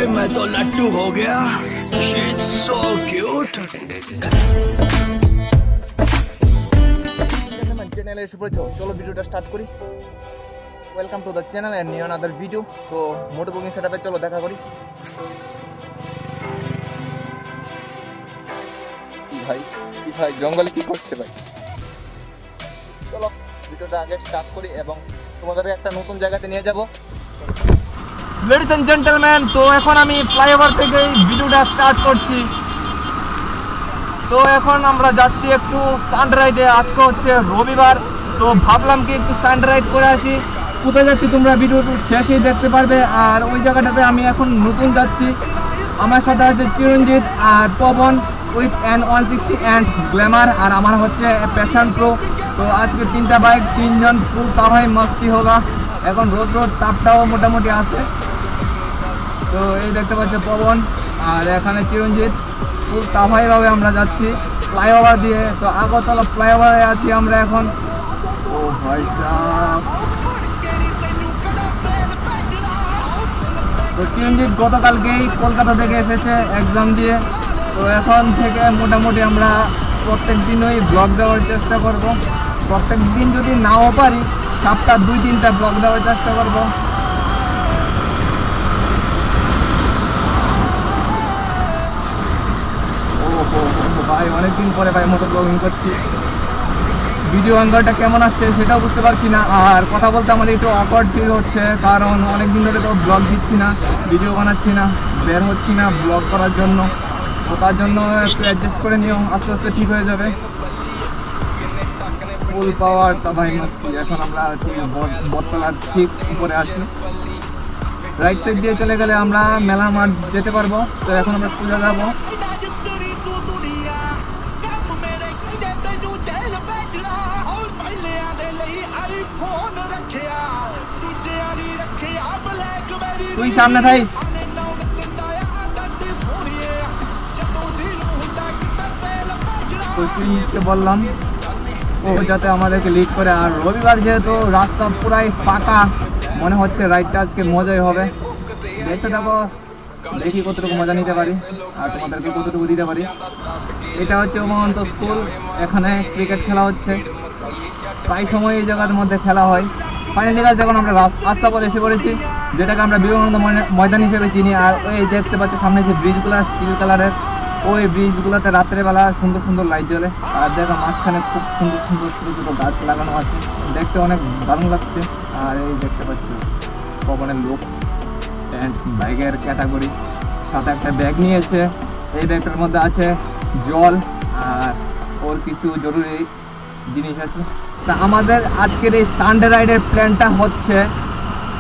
भाई मैं तो लट्टू हो गया। She's so cute. চ্যানেলে এসে পড়েছো, চলো ভিডিওটা স্টার্ট করি। Welcome to the channel and new another video. তো মোটো বুকিং সেটআপে চলো দেখা করি। ভাই জঙ্গলে কি করছে ভাই? চলো ভিডিওটা আগে স্টার্ট করি এবং তোমাদেরকে একটা নতুন জায়গাতে নিয়ে যাব। লেডিস এন্ড জেন্টলম্যান, তো এখন আমি ফ্লাইওভার থেকে ভিডিওটা স্টার্ট করছি। তো এখন আমরা যাচ্ছি একটু সানরাইডে। আজকে হচ্ছে রবিবার, তো ভাবলাম কি একটু সানরাইড করে আসি। কোথায় যাচ্ছি তোমরা ভিডিও শেষেই দেখতে পারবে। আর ওই জায়গাটাতে আমি এখন নতুন যাচ্ছি। আমার সাথে আছে চিরঞ্জিত আর Pawan with N160 and glamour, আর আমার হচ্ছে প্যাশন প্রো। তো আজকে 3টা বাইক, 3জন ফুল তাভাই মস্তি হোগা। এখন রোদ তাপটাও মোটামুটি আছে। তো এই দেখতে পাচ্ছি পবন আর এখানে চিরঞ্জিত, ফুল তাভাইভাবে আমরা যাচ্ছি ফ্লাইওভার দিয়ে। তো আগরতলা ফ্লাইওভারে আছি আমরা এখন। ও ভাই সাহেব, তো চিরঞ্জিত গতকালকেই কলকাতা থেকে এসেছে এক্সাম দিয়ে। তো এখন থেকে মোটামুটি আমরা প্রত্যেক দিনই ব্লগ দেওয়ার চেষ্টা করব। প্রত্যেক দিন যদি নাও পারি, সপ্তাহ 2-3টা ব্লগ দেওয়ার চেষ্টা করব। ভাই অনেকদিন পরে ভাই মোটো ব্লগিং করছি। ভিডিও অ্যাঙ্গেলটা কেমন আসছে সেটাও বুঝতে পারছি না। আর কথা বলতে আমার একটু অকওয়ার্ড ফিল হচ্ছে, কারণ অনেকদিন ধরে তো ব্লগ দিচ্ছি না, ভিডিও বানাচ্ছি না, বের হচ্ছি না ব্লগ করার জন্য। তো তার জন্য একটু অ্যাডজাস্ট করে নিও, আস্তে আস্তে ঠিক হয়ে যাবে। ফুল পাওয়ার তা ভাই মস্তি। এখন আমরা বটতলার ঠিক উপরে আছি। রাইট সাইড দিয়ে চলে গেলে আমরা মেলার মাঠ যেতে পারবো। তো এখন আমরা পূজা যাবো। তুই সামনে থাই। বললাম ও যাতে আমাদেরকে লিড করে। আর রবিবার যেহেতু রাস্তা পুরাই ফাঁকা, মনে হচ্ছে রাইডটা আজকে মজাই হবে। দেখতে থাকো, দেখি কতটুকু মজা নিতে পারি আর তোমাদেরকে কতটুকু দিতে পারি। এটা হচ্ছে উমাকান্ত স্কুল, এখানে ক্রিকেট খেলা হচ্ছে। প্রায় সময় এই জায়গার মধ্যে খেলা হয়। ফাইনালি গাছ যখন আমরা আস্তাবল এসে পড়েছি, যেটাকে আমরা বিবেকানন্দ ময়দান হিসেবে চিনি। আর ওই দেখতে পাচ্ছি সামনে যে ব্রিজগুলো স্টিল কালারের, ওই ব্রিজগুলোতে রাত্রেবেলা সুন্দর সুন্দর লাইট জ্বলে। আর দেখো মাঝখানে খুব সুন্দর সুন্দর ছোটো ছোটো গাছ লাগানো আছে, দেখতে অনেক দারুণ লাগছে। আর এই দেখতে পাচ্ছি পবনের লোক অ্যান্ড বাইকের ক্যাটাগরি, সাথে একটা ব্যাগ নিয়েছে। এই ব্যাগটার মধ্যে আছে জল আর ওর কিছু জরুরি জিনিস আছে। তা আমাদের আজকের এই সানডে রাইডের প্ল্যানটা হচ্ছে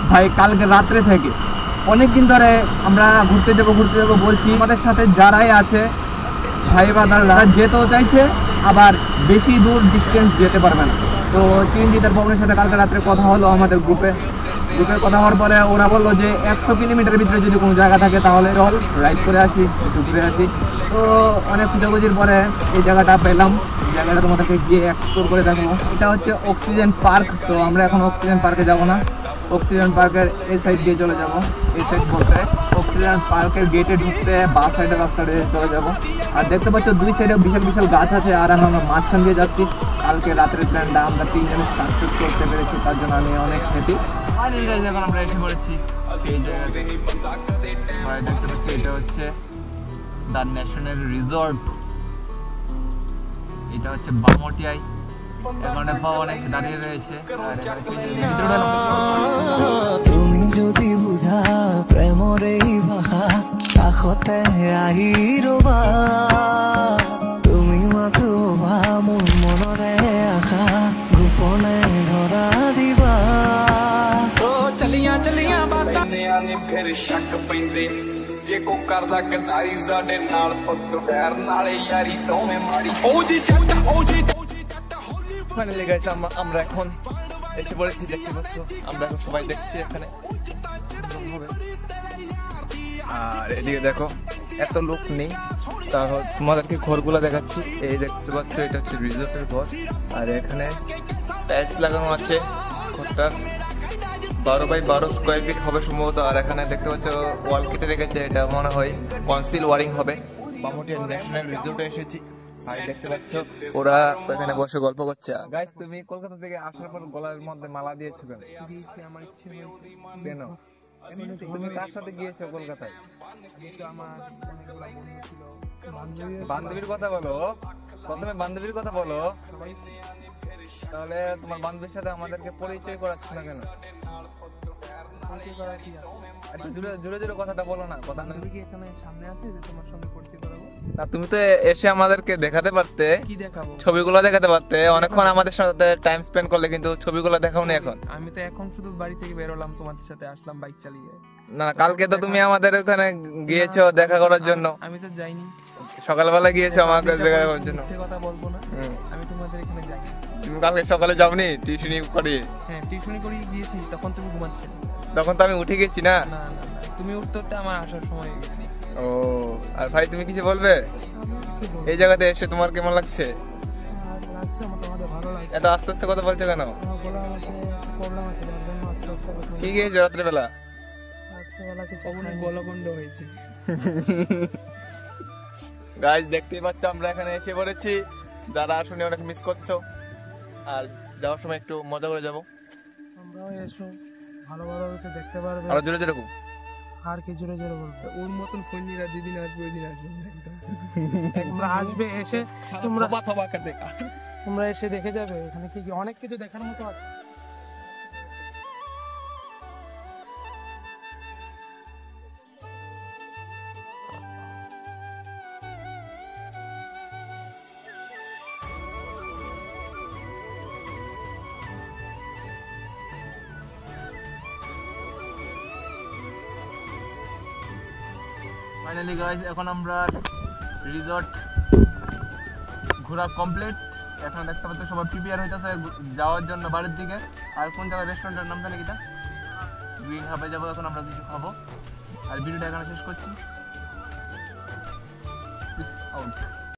ভাই কালকে রাত্রে থেকে। অনেক দিন ধরে আমরা ঘুরতে যাবো বলছি। আমাদের সাথে যারাই আছে ভাই বাদাররা যেতেও চাইছে, আবার বেশি দূর ডিস্টেন্স যেতে পারবে না। তো চিরঞ্জিতের পবনের সাথে কালকে রাত্রে কথা হলো আমাদের গ্রুপে কথা হওয়ার পরে ওরা বললো যে 100 কিলোমিটারের ভিতরে যদি কোনো জায়গা থাকে তাহলে চল রাইড করে আসি, একটু ঘুরে আসি। তো অনেক খুঁজাখুঁজির পরে এই জায়গাটা পেলাম। জায়গাটা তোমাদেরকে গিয়ে এক্সপ্লোর করে দেখাবো। এটা হচ্ছে অক্সিজেন পার্ক। তো আমরা এখন অক্সিজেন পার্কে যাব না, অক্সিজেন পার্কের এই সাইড দিয়ে চলে যাব। এই সাইড বলতে অক্সিজেন পার্কের গেটে ঢুকতে বা সাইডে রাস্তা দিয়ে চলে যাব। আর দেখতে পাচ্ছ দুই সাইডে বিশাল বিশাল গাছ আছে। আর আমরা মাঝখান দিয়ে যাচ্ছি। কালকে রাত্রের প্ল্যানটা আমরা 3জনে সাকসেস করতে পেরেছি, তার জন্য আমি অনেক হ্যাপি। এখন আমরা এসে পড়েছি সেই জায়গাতে। দেখতে পাচ্ছি এটা হচ্ছে দ্য ন্যাশনাল রিসর্ট। এটা হচ্ছে বামটিয়াই। এখানে অনেক দাঁড়িয়ে রয়েছে। তুমি যদি বুঝা প্রেমর এই ভাষা, কাষতে আহি ৰবা। তুমি মাথো ভা মোৰ মনৰে আশা, গোপনে ধৰা দিবা। ਚਲੀਆਂ ਬਾਤਾਂ ਨੇ ਫਿਰ ਸ਼ੱਕ ਪੈਂਦੇ, ਜੇ ਕੋ ਕਰਦਾ ਗਦਾਰੀ ਸਾਡੇ ਨਾਲ ਪੁੱਤ ਵੈਰ ਨਾਲੇ ਯਾਰੀ ਦੋਵੇਂ ਮਾੜੀ। ਓਜੀ ਜੱਟਾ ফাইনালি গাইস আমরা এখন এসে পড়েছি। দেখতে পাচ্ছ আমরা এখন সবাই দেখছি এখানে। আর এদিকে দেখো এত লোক নেই, তারপর তোমাদেরকে ঘরগুলো দেখাচ্ছি। এই দেখতে পাচ্ছ এটা হচ্ছে রিসোর্টের ঘর। আর এখানে টাইলস লাগানো আছে ঘরটার। 12 বাই 12 স্কোয়ার ফিট হবে সম্ভবত। আর এখানে দেখতে পাচ্ছ ওয়াল কেটে রেখেছে, এটা মনে হয় কনসিল ওয়ারিং হবে। বামুটিয়া ন্যাশনাল রিসোর্টে এসেছি, ভাই দেখতে পাচ্ছ ওরা এখানে বসে গল্প করছে। গাইস, তুমি কলকাতা থেকে আসার পর গলার মধ্যে মালা দিয়েছো কেন? আমার ইচ্ছে কেন? তুমি কার সাথে গিয়েছো কলকাতায়? বান্ধবীর কথা বলো, প্রথমে বান্ধবীর কথা বলো। তাহলে তোমার বান্ধবীর সাথে আমাদেরকে পরিচয় করাচ্ছ না কেন? জোরে জোরে কথাটা বলো না। কথা কি এখানে সামনে আছে যে তোমার সঙ্গে পরিচয় করাবো? না, তুমি তো এসে আমাদেরকে দেখাতে পারতে, কি দেখাবো? ছবিগুলো দেখাতে পারতে, অনেকক্ষণ আমাদের সাথে টাইম স্পেন্ড করলে, কিন্তু ছবিগুলো দেখাও না এখন। আমি তো এখন শুধু বাড়ি থেকে বেরোলাম, তোমাদের সাথে আসলাম বাইক চালিয়ে। না, কালকে তো তুমি আমাদের ওখানে গিয়েছো দেখা করার জন্য। আমি তো যাইনি, সকালবেলা গিয়েছো আমাকে দেখা করার জন্য। মিথ্যে কথা বলবো না, আমি তোমাদের এখানে যাইনি। তুমি কালকে সকালে যাওনি টিউশনি করে? হ্যাঁ, টিউশনি করে গিয়েছি, তখন তুমি ঘুমাচ্ছিলে। তখন তো আমি উঠে গেছি না। না না না, তুমি উঠতে আমার আসার সময় হয়ে গেছে। ও, আর ভাই তুমি কিছু বলবে? এই জায়গাতে এসে তোমার কেমন লাগছে? লাগছে, মোটামুটি ভালো লাগছে। এত আস্তে আস্তে কথা বলছো কেন? গলার মধ্যে প্রবলেম আছে, যার জন্য আস্তে আস্তে কথা কি গিয়েছো রাত্রেবেলা? রাত্রেবেলা কিছু অনেক গলগন্ড হয়েছে। গাইস, দেখতেই পাচ্ছ আমরা এখানে এসে পড়েছি। যারা শুনে অনেক মিস করছো, আর যাওয়ার সময় একটু মজা করে যাবো। আমরাও এসো, ভালো ভালো হচ্ছে দেখতে পারবে। আরো জোরে জোরে আর কি জোরে জোরে বলবো? ওর মতন ফোনিরা যেদিন আসবে ওই দিন আসবে একদম। তোমরা আসবে, এসে তোমরা এসে দেখে যাবে এখানে কি কি অনেক কিছু দেখার মতো আছে। ফাইনালি গাইস, এখন আমরা রিসর্ট ঘোরা কমপ্লিট। এখন দেখতে পাচ্ছ সবাই প্রিপেয়ার হইতেছে যাওয়ার জন্য বাড়ির দিকে। আর কোন জায়গায় রেস্টুরেন্টের নাম জানি কিটা, গ্রিন হাবে যাবো। এখন আমরা কিছু খাবো, আর ভিডিওটা এখানে শেষ করছি। Piece out.